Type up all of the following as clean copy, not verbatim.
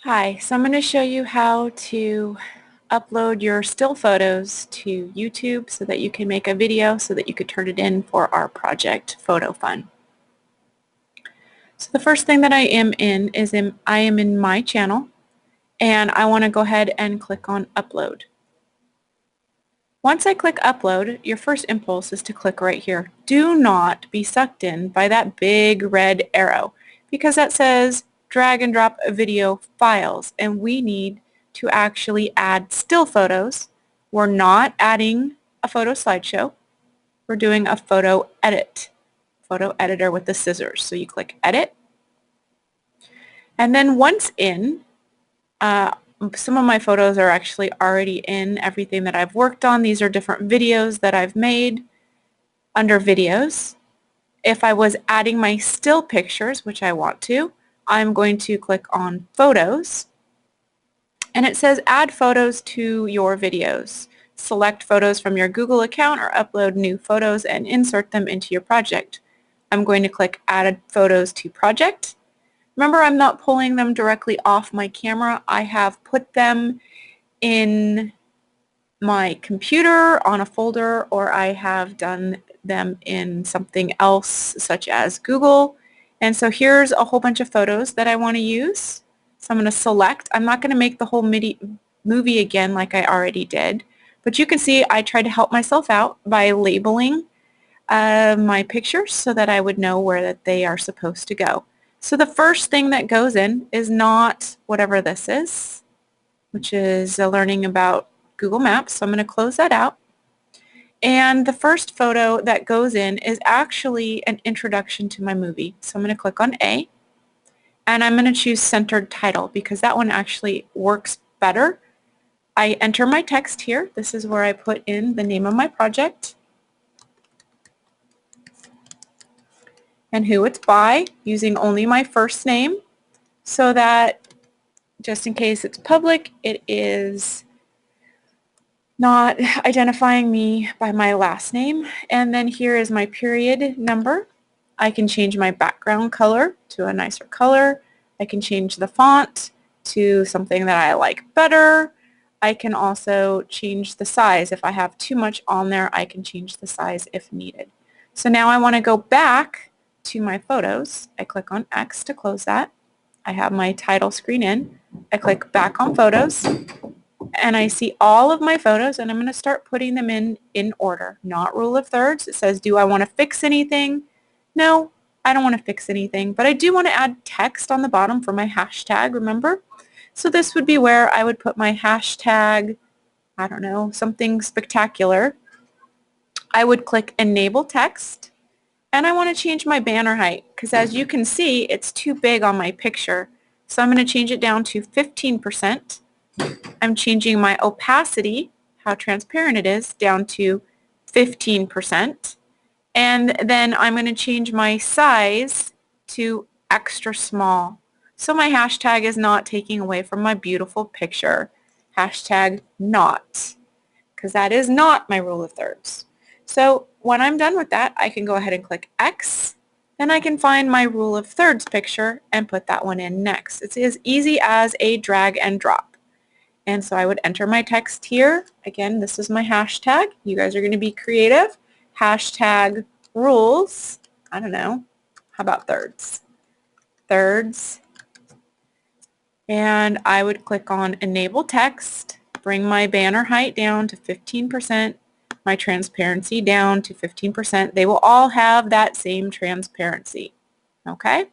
Hi, so I'm going to show you how to upload your still photos to YouTube so that you can make a video so that you could turn it in for our project PhotoFun. So the first thing that I am in is I am in my channel, and I want to go ahead and click on upload. Once I click upload, your first impulse is to click right here. Do not be sucked in by that big red arrow because that says drag and drop video files, and we need to actually add still photos. We're not adding a photo slideshow. We're doing a photo editor with the scissors. So you click edit, and then once in, uh, some of my photos are actually already in everything that I've worked on. These are different videos that I've made. Under videos, if I was adding my still pictures, which I want to, I'm going to click on photos, and it says add photos to your videos. Select photos from your Google account or upload new photos and insert them into your project. I'm going to click add photos to project. Remember, I'm not pulling them directly off my camera. I have put them in my computer on a folder, or I have done them in something else such as Google. And so here's a whole bunch of photos that I want to use. So I'm going to select. I'm not going to make the whole movie again like I already did, but you can see I tried to help myself out by labeling my pictures so that I would know where that they are supposed to go. So the first thing that goes in is not whatever this is, which is learning about Google Maps. So I'm going to close that out. And the first photo that goes in is actually an introduction to my movie. So I'm going to click on A, and I'm going to choose centered title because that one actually works better. I enter my text here. This is where I put in the name of my project and who it's by, using only my first name so that just in case it's public, it is not identifying me by my last name. And then here is my period number. I can change my background color to a nicer color. I can change the font to something that I like better. I can also change the size. If I have too much on there, I can change the size if needed. So now I want to go back to my photos. I click on X to close that. I have my title screen in. I click back on photos, and I see all of my photos, and I'm going to start putting them in order, not rule of thirds. It says, do I want to fix anything? No, I don't want to fix anything, but I do want to add text on the bottom for my hashtag, remember? So this would be where I would put my hashtag, I don't know, something spectacular. I would click enable text, and I want to change my banner height because as you can see, it's too big on my picture. So I'm going to change it down to 15%. I'm changing my opacity, how transparent it is, down to 15%. And then I'm going to change my size to extra small. So my hashtag is not taking away from my beautiful picture. Hashtag not, because that is not my rule of thirds. So when I'm done with that, I can go ahead and click X. Then I can find my rule of thirds picture and put that one in next. It's as easy as a drag and drop. And so I would enter my text here. Again, this is my hashtag. You guys are going to be creative. Hashtag rules. I don't know. How about thirds? Thirds. And I would click on enable text, bring my banner height down to 15%, my transparency down to 15%. They will all have that same transparency. Okay?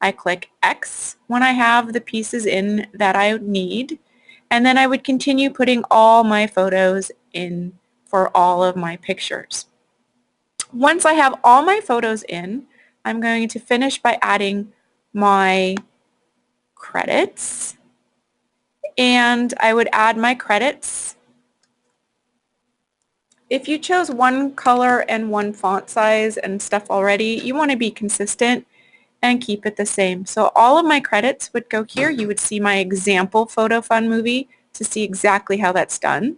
I click X when I have the pieces in that I need. And then I would continue putting all my photos in for all of my pictures. Once I have all my photos in, I'm going to finish by adding my credits. And I would add my credits. If you chose one color and one font size and stuff already, you want to be consistent and keep it the same. So all of my credits would go here. You would see my example PhotoFun movie to see exactly how that's done.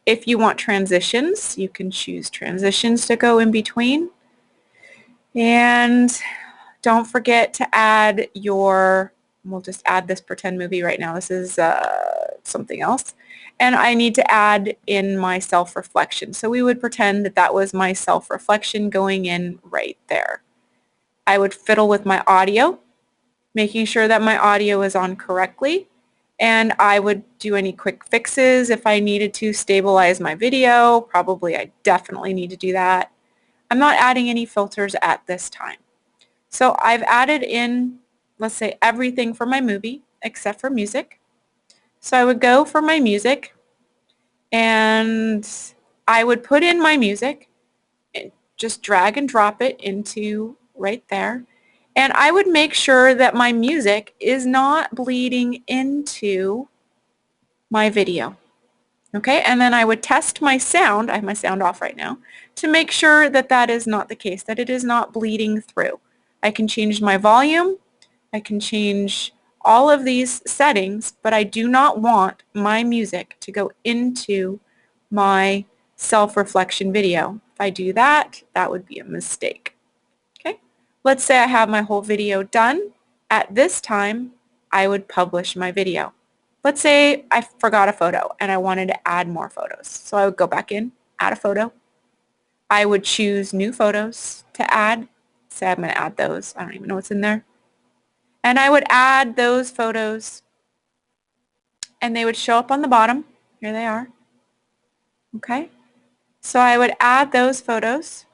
If you want transitions, you can choose transitions to go in between. And don't forget to add your We'll just add this pretend movie right now. This is something else. And I need to add in my self-reflection. So we would pretend that that was my self-reflection going in right there. I would fiddle with my audio, making sure that my audio is on correctly. And I would do any quick fixes if I needed to stabilize my video. Probably I definitely need to do that. I'm not adding any filters at this time. So I've added in, let's say, everything for my movie except for music. So I would go for my music and I would put in my music and just drag and drop it into right there. And I would make sure that my music is not bleeding into my video. Okay, and then I would test my sound, I have my sound off right now, to make sure that that is not the case, that it is not bleeding through. I can change my volume, I can change all of these settings, but I do not want my music to go into my self-reflection video. If I do that, that would be a mistake. Okay, let's say I have my whole video done. At this time, I would publish my video. Let's say I forgot a photo and I wanted to add more photos. So I would go back in, add a photo. I would choose new photos to add. Say I'm going to add those. I don't even know what's in there. And I would add those photos and they would show up on the bottom. Here they are. Okay. So I would add those photos.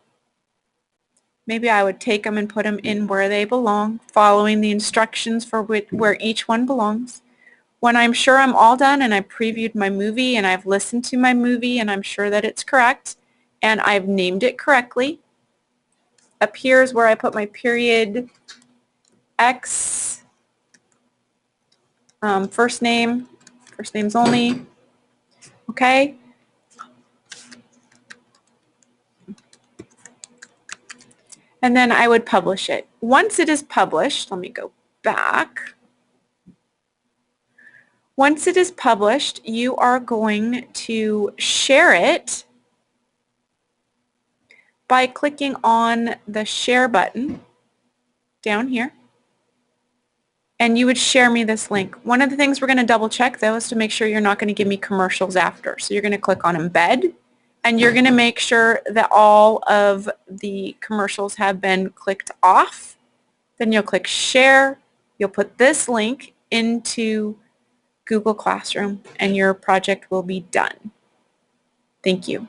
Maybe I would take them and put them in where they belong, following the instructions for where each one belongs. When I'm sure I'm all done and I previewed my movie and I've listened to my movie and I'm sure that it's correct and I've named it correctly, up here is where I put my period X, first names only, okay? And then I would publish it. Once it is published, let me go back. Once it is published, you are going to share it by clicking on the share button down here. And you would share me this link. One of the things we're going to double check though is to make sure you're not going to give me commercials after. So you're going to click on embed and you're going to make sure that all of the commercials have been clicked off. Then you'll click share. You'll put this link into Google Classroom and your project will be done. Thank you.